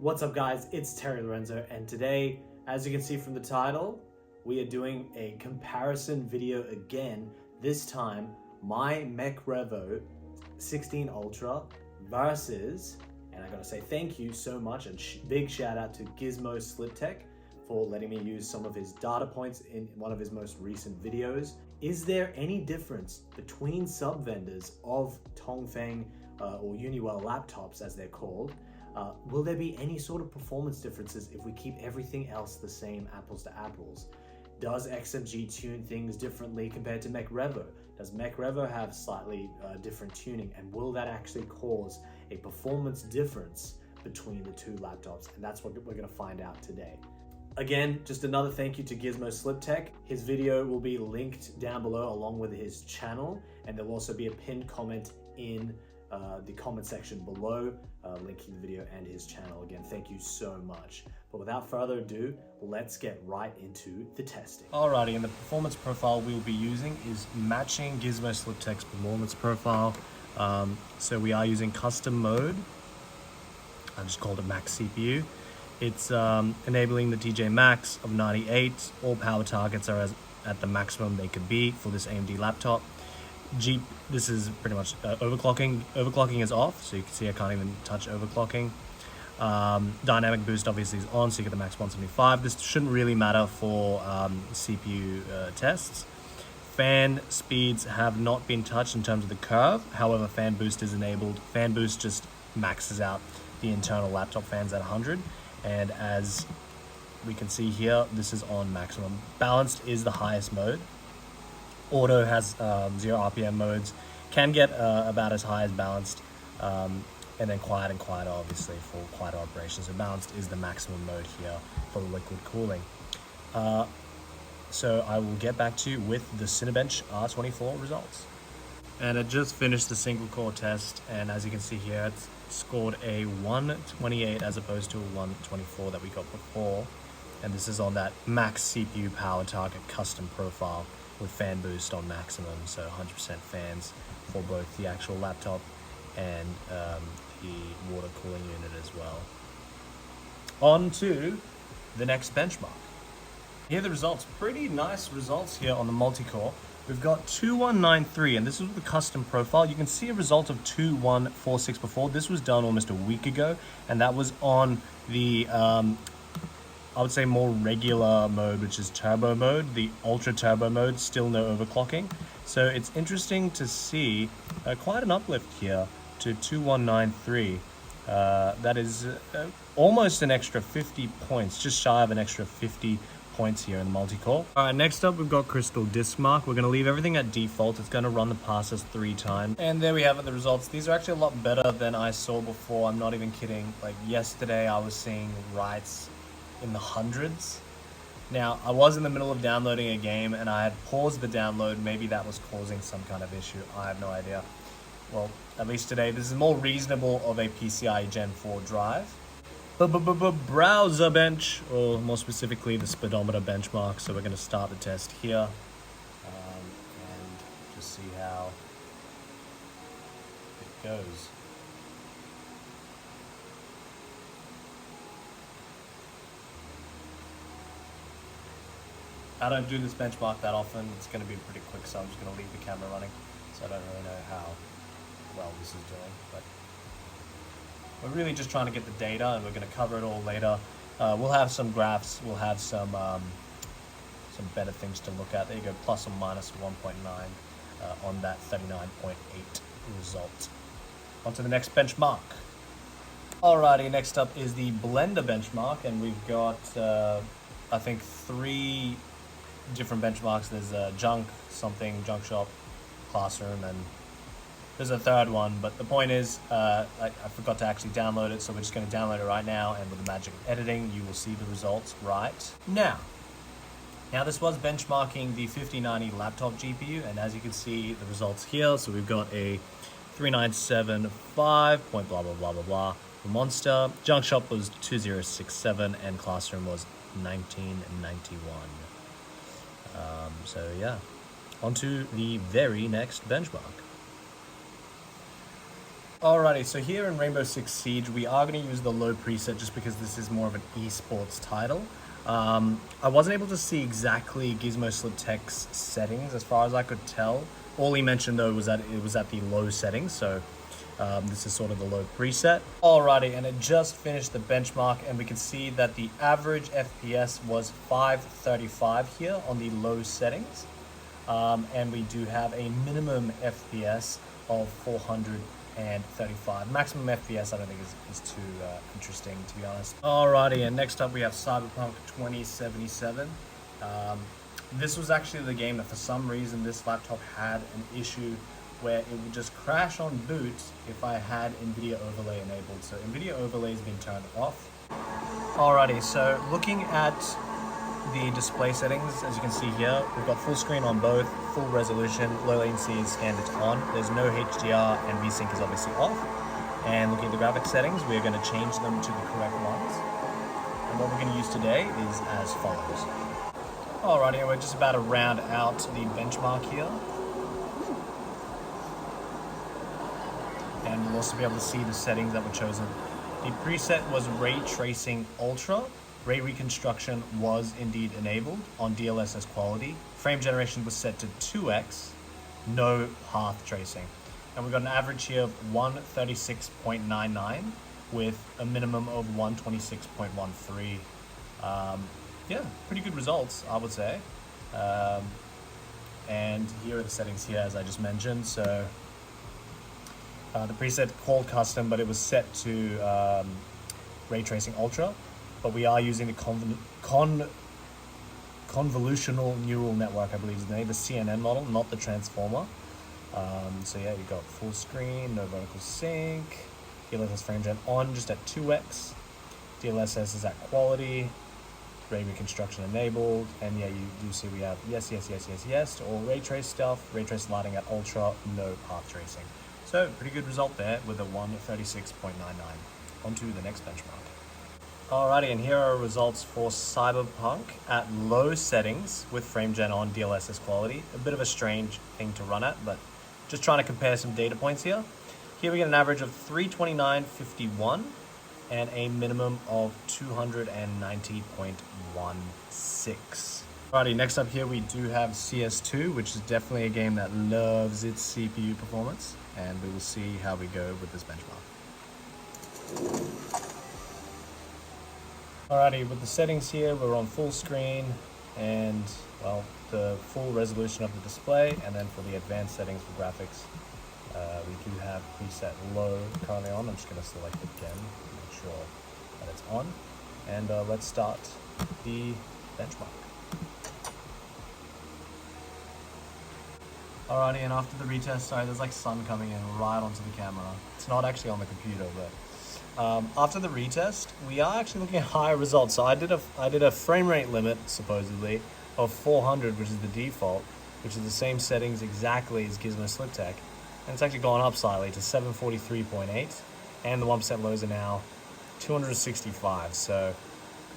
What's up guys, it's Terry Lorenzo, and today, as you can see from the title, we are doing a comparison video again. This time, my Mechrevo 16 Ultra versus, and I gotta say thank you so much and big shout out to Gizmo Slip Tech for letting me use some of his data points in one of his most recent videos. Is there any difference between sub-vendors of Tongfeng or Uniwell laptops as they're called? Will there be any sort of performance differences if we keep everything else the same, apples to apples? Does XMG tune things differently compared to Mechrevo? Does Mechrevo have slightly different tuning, and will that actually cause a performance difference between the two laptops? And that's what we're going to find out today. Again, just another thank you to Gizmo Slip Tech. His video will be linked down below along with his channel, and there'll also be a pinned comment in the comment section below, linking the video and his channel. Again, thank you so much. But without further ado, let's get right into the testing. Alrighty, and the performance profile we'll be using is matching Gizmo Slip Tech's performance profile. So we are using custom mode. I just called it Max CPU. It's enabling the TJ Max of 98. All power targets are at the maximum they could be for this AMD laptop. This is pretty much overclocking. Overclocking is off, so you can see I can't even touch overclocking. Dynamic boost obviously is on, so you get the max 175. This shouldn't really matter for CPU tests. Fan speeds have not been touched in terms of the curve. However, fan boost is enabled. Fan boost just maxes out the internal laptop fans at 100. And as we can see here, this is on maximum. Balanced is the highest mode. Auto has 0 RPM modes, can get about as high as balanced, and then quiet and quieter obviously for quieter operations. So balanced is the maximum mode here for the liquid cooling. So I will get back to you with the Cinebench R24 results. And I just finished the single core test, and as you can see here, it's scored a 128 as opposed to a 124 that we got before. And this is on that max CPU power target custom profile with fan boost on maximum, so 100% fans for both the actual laptop and the water cooling unit as well. On to the next benchmark. Here are the results. Pretty nice results here on the multi-core. We've got 2193, and this is the custom profile. You can see a result of 2146 before. This was done almost a week ago, and that was on the I would say more regular mode, which is turbo mode. The ultra turbo mode, still no overclocking. So it's interesting to see quite an uplift here to 2193. That is almost an extra 50 points, just shy of an extra 50 points here in the multi-core. All right, next up we've got Crystal Disk Mark. We're going to leave everything at default. It's going to run the passes 3 times. And there we have it, the results. These are actually a lot better than I saw before. I'm not even kidding. Like yesterday I was seeing writes in the hundreds. Now, I was in the middle of downloading a game and I had paused the download. Maybe that was causing some kind of issue. I have no idea. Well, at least today, this is more reasonable of a PCIe Gen 4 drive. Browser bench, or more specifically the speedometer benchmark. So we're going to start the test here and just see how it goes. I don't do this benchmark that often. It's going to be pretty quick, so I'm just going to leave the camera running. So I don't really know how well this is doing, but we're really just trying to get the data, and we're going to cover it all later. We'll have some graphs. We'll have some better things to look at. There you go, plus or minus 1.9 on that 39.8 result. On to the next benchmark. Alrighty, next up is the Blender benchmark, and we've got I think 3 different benchmarks. There's junk shop, classroom, and there's a third one, but the point is I forgot to actually download it, so we're just going to download it right now, and with the magic of editing you will see the results right now. Now this was benchmarking the 5090 laptop GPU, and as you can see the results here, so we've got a 3975 point blah blah blah blah blah for Monster. Junk shop was 2067 and classroom was 1991. So yeah, on to the very next benchmark. Alrighty, so here in Rainbow Six Siege, we are going to use the low preset just because this is more of an esports title. I wasn't able to see exactly Gizmo Slip Tech's settings as far as I could tell. All he mentioned though was that it was at the low settings, so this is sort of the low preset. Alrighty, and it just finished the benchmark, and we can see that the average FPS was 535 here on the low settings. And we do have a minimum FPS of 435. Maximum FPS I don't think is too interesting, to be honest. Alrighty, and next up we have Cyberpunk 2077. This was actually the game that for some reason this laptop had an issue where it would just crash on boot if I had NVIDIA Overlay enabled. So NVIDIA Overlay has been turned off. Alrighty, so looking at the display settings, as you can see here, we've got full screen on both, full resolution, low latency is standard on. There's no HDR, and VSync is obviously off. And looking at the graphics settings, we're going to change them to the correct ones. And what we're going to use today is as follows. Alrighty, and we're just about to round out the benchmark here. And we'll also be able to see the settings that were chosen. The preset was Ray Tracing Ultra. Ray Reconstruction was indeed enabled on DLSS quality. Frame generation was set to 2x, no path tracing. And we got an average here of 136.99 with a minimum of 126.13. Yeah, pretty good results, I would say. And here are the settings here, as I just mentioned. So the preset called custom, but it was set to Ray Tracing Ultra. But we are using the convolutional neural network, I believe is the name, the CNN model, not the transformer. So yeah, you got full screen, no vertical sync, DLSS frame gen on just at 2x, DLSS is at quality, ray reconstruction enabled, and yeah, you do see we have yes to all ray trace stuff, ray trace lighting at ultra, no path tracing. So pretty good result there with a 136.99. On to the next benchmark. Alrighty, and here are results for Cyberpunk at low settings with frame gen on DLSS quality. A bit of a strange thing to run at, but just trying to compare some data points here. Here we get an average of 329.51 and a minimum of 290.16. Alrighty, next up here we do have CS2, which is definitely a game that loves its CPU performance, and we will see how we go with this benchmark. Alrighty, with the settings here, we're on full screen and, well, the full resolution of the display, and then for the advanced settings for graphics, we do have preset low currently on. I'm just going to select it again to make sure that it's on. And let's start the benchmark. Alrighty, and after the retest, sorry, there's like sun coming in right onto the camera. It's not actually on the computer, but after the retest, we are actually looking at higher results. So I did a frame rate limit, supposedly, of 400, which is the default, which is the same settings exactly as Gizmo Slip Tech. And it's actually gone up slightly to 743.8, and the 1% lows are now 265. So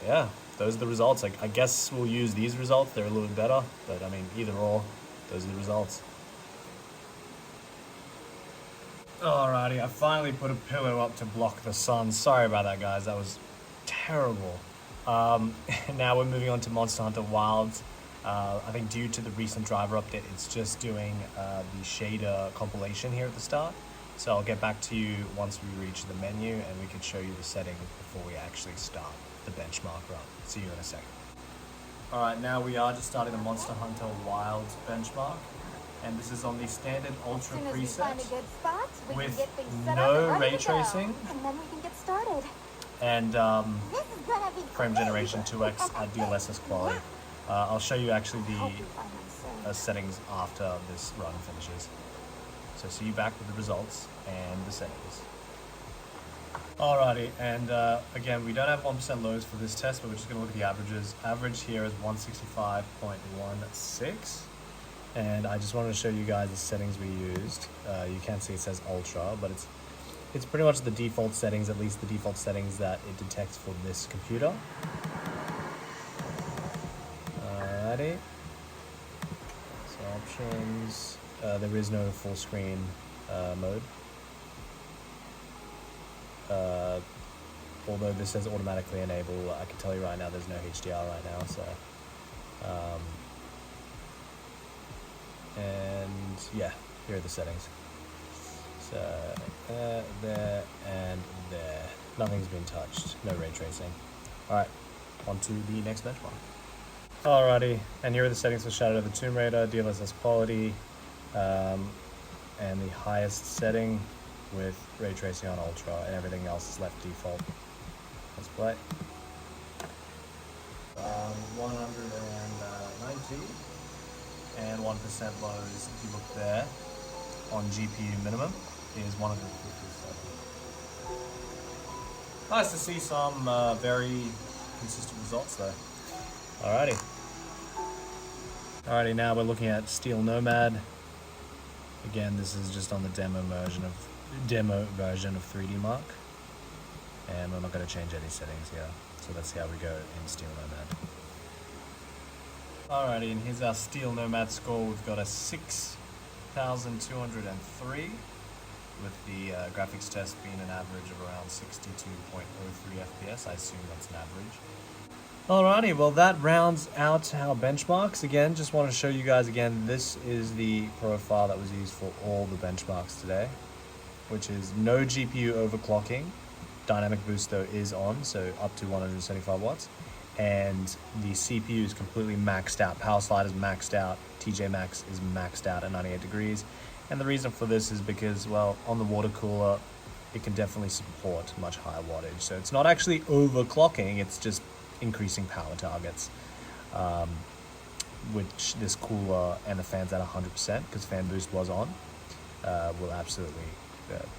yeah, those are the results. I guess we'll use these results. They're a little bit better, but I mean, either or, those are the results. Alrighty, I finally put a pillow up to block the sun. Sorry about that, guys. That was terrible. Now we're moving on to Monster Hunter Wilds. I think due to the recent driver update, it's just doing the shader compilation here at the start. So I'll get back to you once we reach the menu and we can show you the settings before we actually start the benchmark run. See you in a second. Alright, now we are just starting the Monster Hunter Wilds benchmark. And this is on the standard ultra preset with no ray tracing and frame generation 2x at DLSS quality. I'll show you actually the settings after this run finishes. So see you back with the results and the settings. Alrighty, and again, we don't have 1% lows for this test, but we're just going to look at the averages. Average here is 165.16. And I just wanted to show you guys the settings we used. You can't see it says Ultra, but it's pretty much the default settings, at least the default settings that it detects for this computer. Alrighty. So options, there is no full screen mode. Although this says automatically enable, I can tell you right now there's no HDR right now, so and yeah, here are the settings. So there and there, nothing's been touched, no ray tracing. Alright, on to the next benchmark. Alrighty, and here are the settings for Shadow of the Tomb Raider, DLSS quality, and the highest setting with ray tracing on ultra, and everything else is left default. Let's play. 190 and 1% lows, if you look there, on GPU minimum, is 157. Nice to see some very consistent results though. Alrighty, now we're looking at Steel Nomad. Again, this is just on the demo version of 3D Mark, and we're not going to change any settings here. So let's see how we go in Steel Nomad. Alrighty, and here's our Steel Nomad score. We've got a 6,203, with the graphics test being an average of around 62.03 FPS. I assume that's an average. Alrighty, well that rounds out our benchmarks. Again, just want to show you guys again, this is the profile that was used for all the benchmarks today, which is no GPU overclocking. Dynamic boost though is on, so up to 175 watts. And the CPU is completely maxed out. Power slide is maxed out. TJ Max is maxed out at 98 degrees. And the reason for this is because, well, on the water cooler, it can definitely support much higher wattage. So it's not actually overclocking, it's just increasing power targets, which this cooler and the fans at 100%, because fan boost was on, will absolutely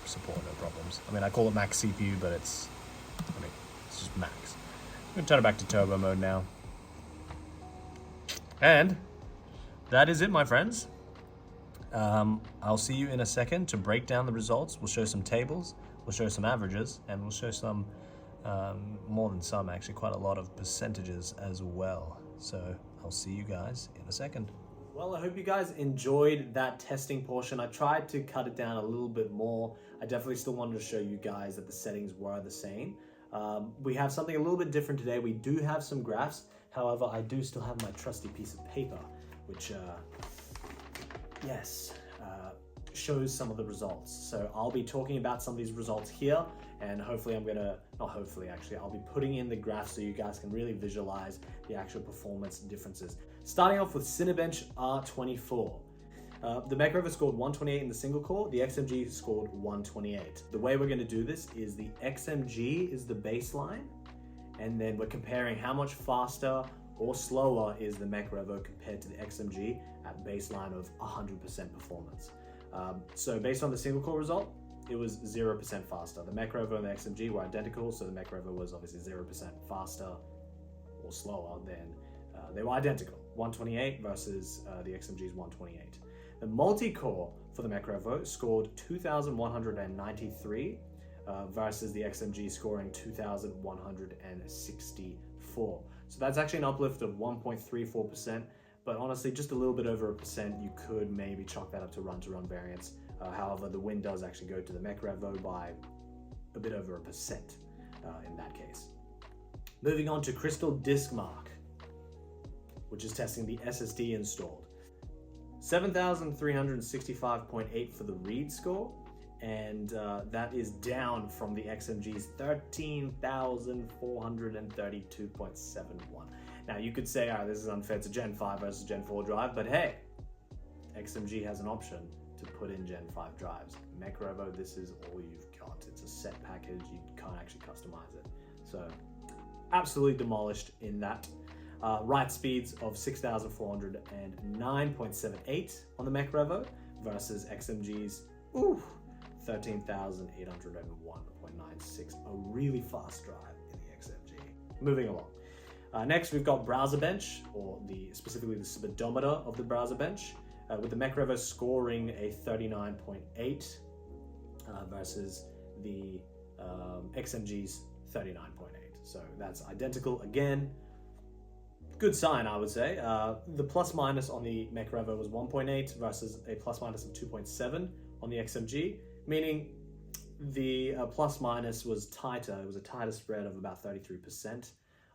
support, no problems. I mean, I call it max CPU, but it's just max. I'm gonna turn it back to turbo mode now. And that is it, my friends. I'll see you in a second to break down the results. We'll show some tables, we'll show some averages, and we'll show some more than some, actually quite a lot of percentages as well. So I'll see you guys in a second. Well, I hope you guys enjoyed that testing portion. I tried to cut it down a little bit more. I definitely still wanted to show you guys that the settings were the same. We have something a little bit different today. We do have some graphs. However, I do still have my trusty piece of paper, which, shows some of the results. So I'll be talking about some of these results here, and hopefully I'll be putting in the graphs so you guys can really visualize the actual performance differences. Starting off with Cinebench R24. The Mechrevo scored 128 in the single core, the XMG scored 128. The way we're going to do this is the XMG is the baseline, and then we're comparing how much faster or slower is the Mechrevo compared to the XMG at baseline of 100% performance. So based on the single core result, it was 0% faster. The Mechrevo and the XMG were identical, so the Mechrevo was obviously 0% faster or slower than, they were identical. 128 versus the XMG's 128. The multi-core for the Mechrevo scored 2,193 versus the XMG scoring 2,164. So that's actually an uplift of 1.34%, but honestly, just a little bit over 1%, you could maybe chalk that up to run-to-run variance. However, the win does actually go to the Mechrevo by a bit over 1% in that case. Moving on to Crystal Disk Mark, which is testing the SSD installed. 7,365.8 for the read score, and that is down from the XMG's 13,432.71. Now you could say, this is unfair to Gen 5 versus Gen 4 drive, but hey, XMG has an option to put in Gen 5 drives. Mechrevo, this is all you've got. It's a set package, you can't actually customize it. So absolutely demolished in that. Write speeds of 6,409.78 on the Mechrevo versus XMG's 13,801.96. A really fast drive in the XMG. Moving along. Next, we've got Browser Bench, or specifically the speedometer of the Browser Bench, with the Mechrevo scoring a 39.8 versus the XMG's 39.8. So that's identical again. Good sign, I would say. The plus minus on the Mechrevo was 1.8 versus a plus minus of 2.7 on the XMG, meaning The plus minus was tighter. It was a tighter spread of about 33%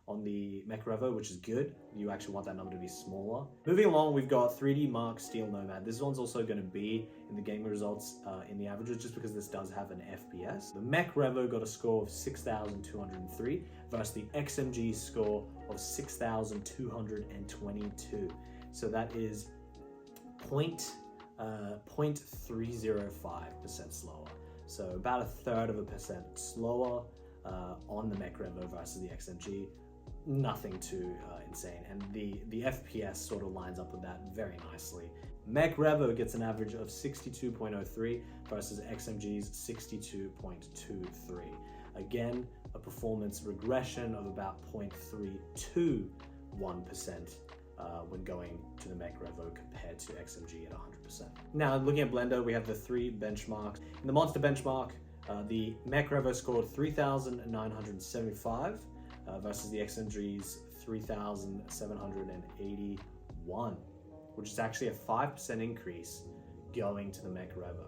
on the Mechrevo, which is good. You actually want that number to be smaller. Moving along, we've got 3D Mark Steel Nomad. This one's also going to be in the gaming results in the averages, just because this does have an FPS. The Mechrevo got a score of 6,203 versus the XMG score of 6,222. So that is 0.305% slower. So about 1/3% slower on the Mechrevo versus the XMG. Nothing too insane, and the FPS sort of lines up with that very nicely. Mechrevo gets an average of 62.03 versus XMG's 62.23. Again, a performance regression of about 0.321% when going to the Mechrevo compared to XMG at 100%. Now, looking at Blender, we have the 3 benchmarks. In the monster benchmark, the Mechrevo scored 3,975 versus the XMG's 3,781, which is actually a 5% increase going to the Mechrevo.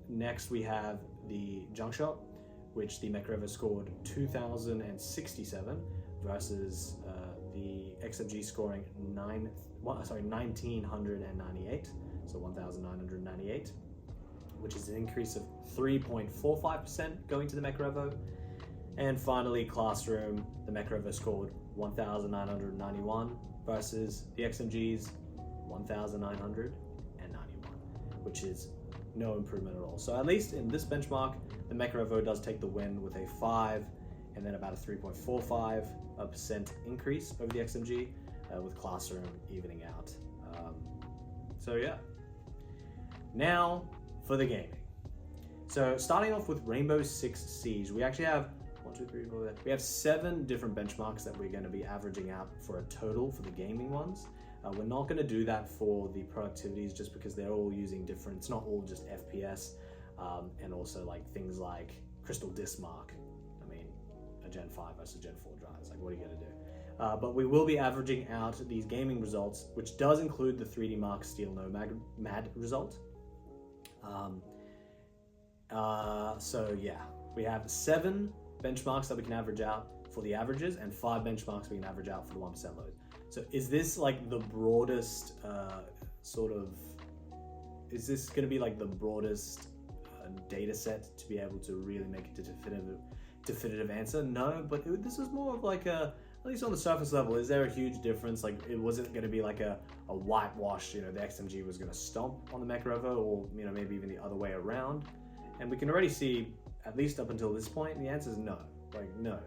Next, we have the junk shot, which the Mechrevo scored 2,067 versus the XMG scoring 1,998, so 1,998, which is an increase of 3.45% going to the Mechrevo. And finally, Classroom, the Mechrevo scored 1,991 versus the XMG's 1,991, which is no improvement at all. So at least in this benchmark, the Mechrevo does take the win with a 5 and then about a 3.45% increase over the XMG, with Classroom evening out. So yeah. Now for the gaming. So starting off with Rainbow Six Siege, we actually have 1, 2, 3, 4. We have 7 different benchmarks that we're going to be averaging out for a total for the gaming ones. We're not going to do that for the productivities just because they're all using different. It's not all just FPS, and also like things like Crystal Disk Mark. I mean, a Gen 5 versus Gen 4 drive. It's like, what are you going to do? But we will be averaging out these gaming results, which does include the 3D Mark Steel Nomad result. So yeah, we have 7 benchmarks that we can average out for the averages and 5 benchmarks we can average out for the 1% load. So is this like the broadest is this going to be like the broadest data set to be able to really make a definitive answer? No, but this is more of like at least on the surface level, is there a huge difference? Like, it wasn't going to be like a whitewash, the XMG was going to stomp on the Mechrevo, or maybe even the other way around. And we can already see, at least up until this point, the answer is no. No,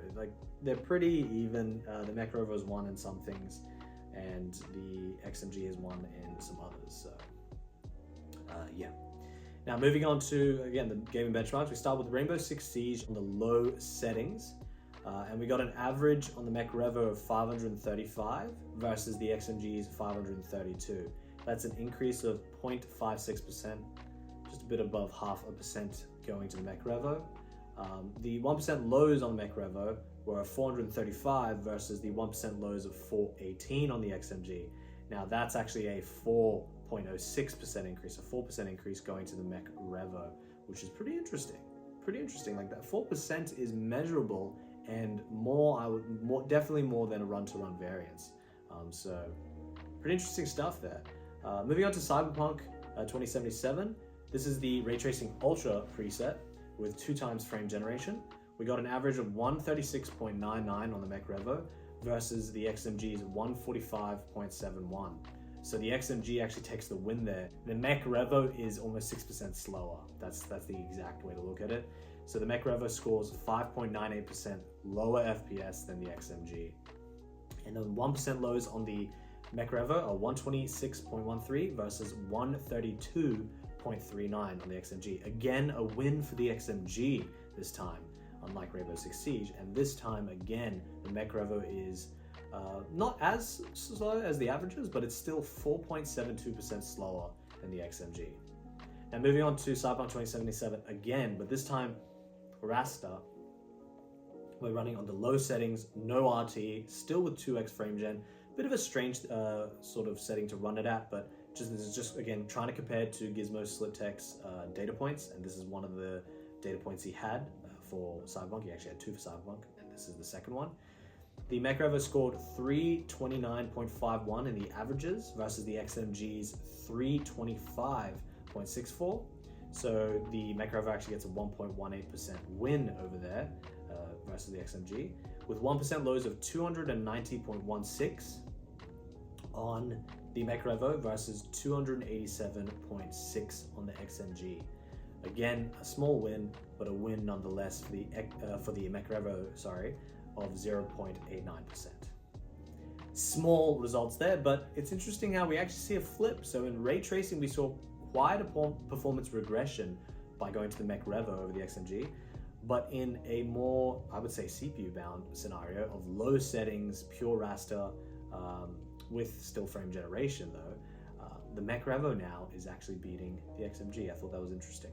they're pretty even. The Mechrevo has won in some things, and the XMG has won in some others. So, yeah. Now, moving on to, again, the gaming benchmarks, we start with Rainbow Six Siege on the low settings, and we got an average on the Mechrevo of 535 versus the XMG's 532. That's an increase of 0.56%, just a bit above 0.5% going to the Mechrevo. The 1% lows on the Mechrevo were 435 versus the 1% lows of 418 on the XMG. Now that's actually a 4.06% increase, a 4% increase going to the Mechrevo, which is pretty interesting. Like that 4% is measurable and definitely more than a run-to-run variance. So pretty interesting stuff there. Moving on to Cyberpunk 2077. This is the Ray Tracing Ultra preset with 2x frame generation. We got an average of 136.99 on the Mechrevo versus the XMG's 145.71. So the XMG actually takes the win there. The Mechrevo is almost 6% slower. That's the exact way to look at it. So the Mechrevo scores 5.98% lower FPS than the XMG. And the 1% lows on the Mechrevo are 126.13 versus 132.39 on the XMG. Again, a win for the XMG this time, unlike Rainbow Six Siege. And this time, again, the Mechrevo is not as slow as the averages, but it's still 4.72% slower than the XMG. Now moving on to Cyberpunk 2077 again, but this time raster. We're running on the low settings, no RT, still with 2x frame gen. Bit of a strange sort of setting to run it at, but This is just, again, trying to compare to Gizmo's SlipTech's data points, and this is one of the data points he had for Cyberpunk. He actually had 2 for Cyberpunk, and this is the second one. The Mechrevo scored 329.51 in the averages versus the XMG's 325.64. So the Mechrevo actually gets a 1.18% win over there versus the XMG, with 1% lows of 290.16 on the Mechrevo versus 287.6 on the XMG. Again, a small win, but a win nonetheless for the Mechrevo, of 0.89%. Small results there, but it's interesting how we actually see a flip. So in ray tracing, we saw quite a performance regression by going to the Mechrevo over the XMG, but in a more, I would say, CPU-bound scenario of low settings, pure raster, with still frame generation though, the Mechrevo now is actually beating the XMG. I thought that was interesting.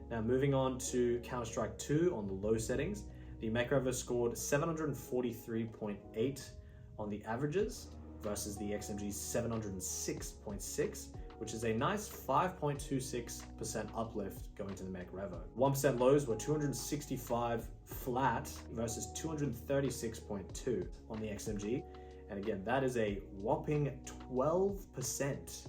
Now moving on to Counter-Strike 2 on the low settings, the Mechrevo scored 743.8 on the averages versus the XMG's 706.6, which is a nice 5.26% uplift going to the Mechrevo. 1% lows were 265 flat versus 236.2 on the XMG. And again, that is a whopping 12%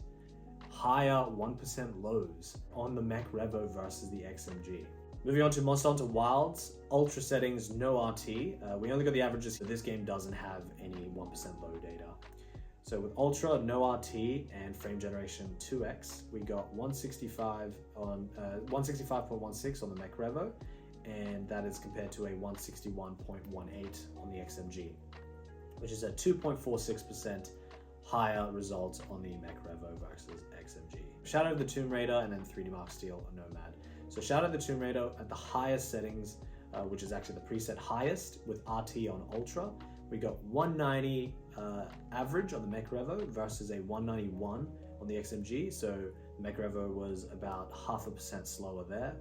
higher 1% lows on the Mechrevo versus the XMG. Moving on to Monster Hunter Wilds, Ultra settings, no RT. We only got the averages, so this game doesn't have any 1% low data. So with Ultra, no RT, and frame generation 2x, we got 165 on 165.16 on the Mechrevo, and that is compared to a 161.18 on the XMG, which is a 2.46% higher result on the Mechrevo versus XMG. Shadow of the Tomb Raider and then 3D Mark Steel Nomad. So Shadow of the Tomb Raider at the highest settings, which is actually the preset highest with RT on Ultra, we got 190 average on the Mechrevo versus a 191 on the XMG. So the Mechrevo was about 0.5% slower there.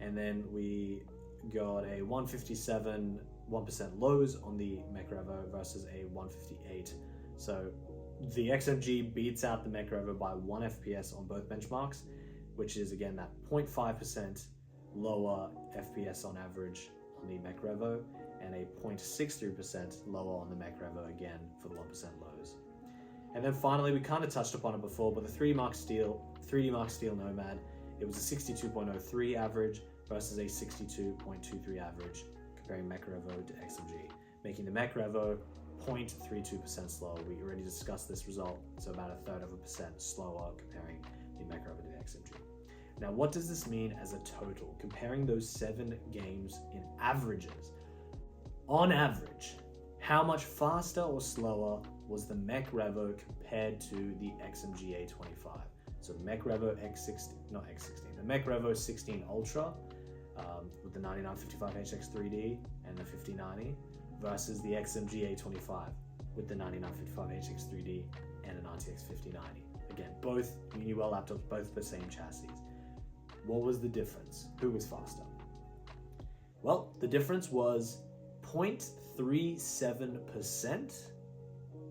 And then we got a 157 1% lows on the Mechrevo versus a 158. So the XMG beats out the Mechrevo by 1 FPS on both benchmarks, which is again that 0.5% lower FPS on average on the Mechrevo and a 0.63% lower on the Mechrevo again for the 1% lows. And then finally, we kind of touched upon it before, but the 3D Mark Steel Nomad, it was a 62.03 average versus a 62.23 average, comparing Mechrevo to XMG, making the Mechrevo 0.32% slower. We already discussed this result, so about 1/3% slower comparing the Mechrevo to the XMG. Now, what does this mean as a total? Comparing those 7 games in averages. On average, how much faster or slower was the Mechrevo compared to the XMG A25? So the Mechrevo the Mechrevo 16 Ultra with the 9955 HX3D and the 5090 versus the XMG A25 with the 9955 HX3D and an RTX 5090. Again, both Uniwell laptops, both the same chassis. What was the difference? Who was faster? Well, the difference was 0.37%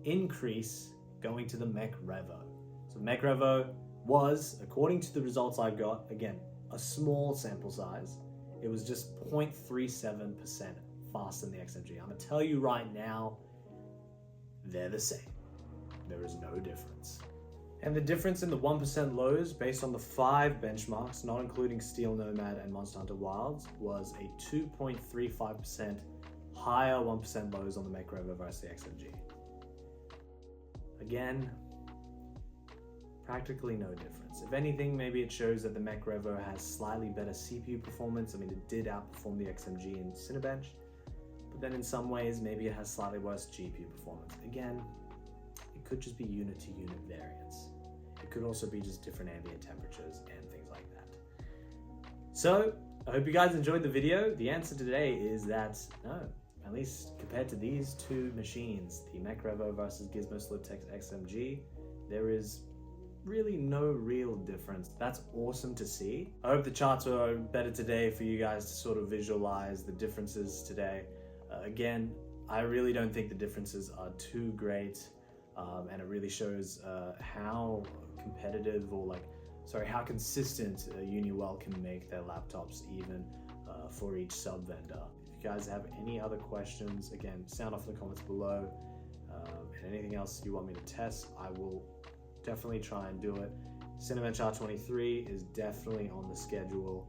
increase going to the Mechrevo. So Mechrevo was, according to the results I got, again, a small sample size. It was just 0.37% faster than the XMG. I'm gonna tell you right now, they're the same. There is no difference. And the difference in the 1% lows based on the 5 benchmarks, not including Steel Nomad and Monster Hunter Wilds, was a 2.35% higher 1% lows on the Mechrevo versus the XMG. Again, practically no difference. If anything, maybe it shows that the Mechrevo has slightly better CPU performance. I mean, it did outperform the XMG in Cinebench, but then in some ways, maybe it has slightly worse GPU performance. Again, it could just be unit-to-unit variance. It could also be just different ambient temperatures and things like that. So, I hope you guys enjoyed the video. The answer today is that no, at least compared to these 2 machines, the Mechrevo versus Gizmo SlipTech's XMG, there is really no real difference. That's awesome to see. I hope the charts are better today for you guys to sort of visualize the differences today. Again, I really don't think the differences are too great, and it really shows how competitive or how consistent Uniwell can make their laptops even for each sub vendor. If you guys have any other questions, again, sound off in the comments below. And anything else you want me to test, I will definitely try and do it. Cinebench R23 is definitely on the schedule.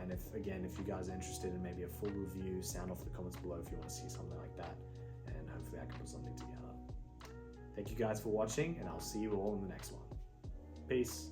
And if you guys are interested in maybe a full review, sound off in the comments below if you want to see something like that. And hopefully I can put something together. Thank you guys for watching, and I'll see you all in the next one. Peace.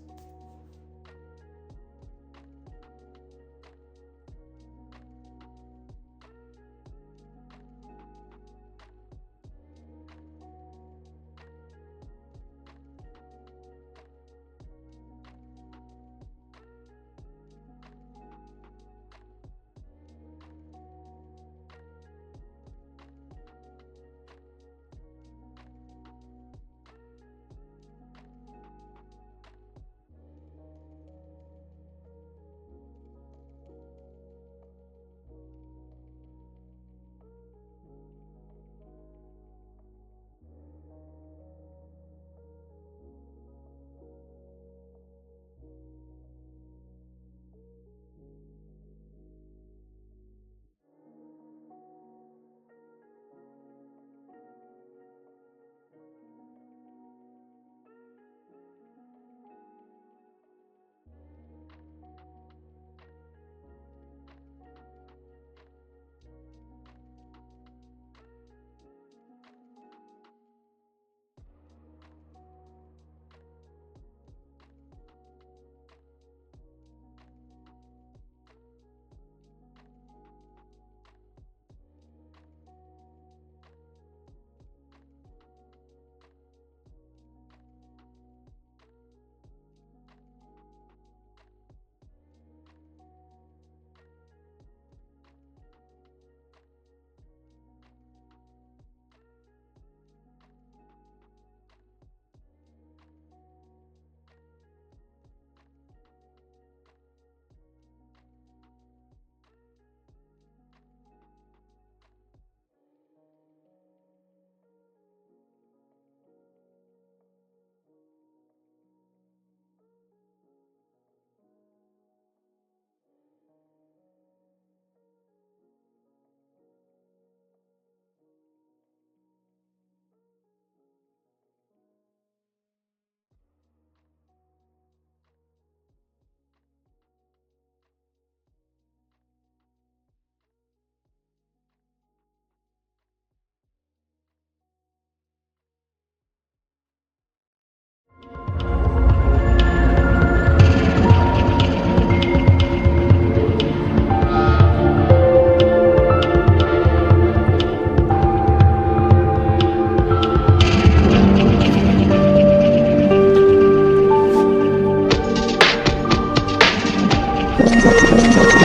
XMG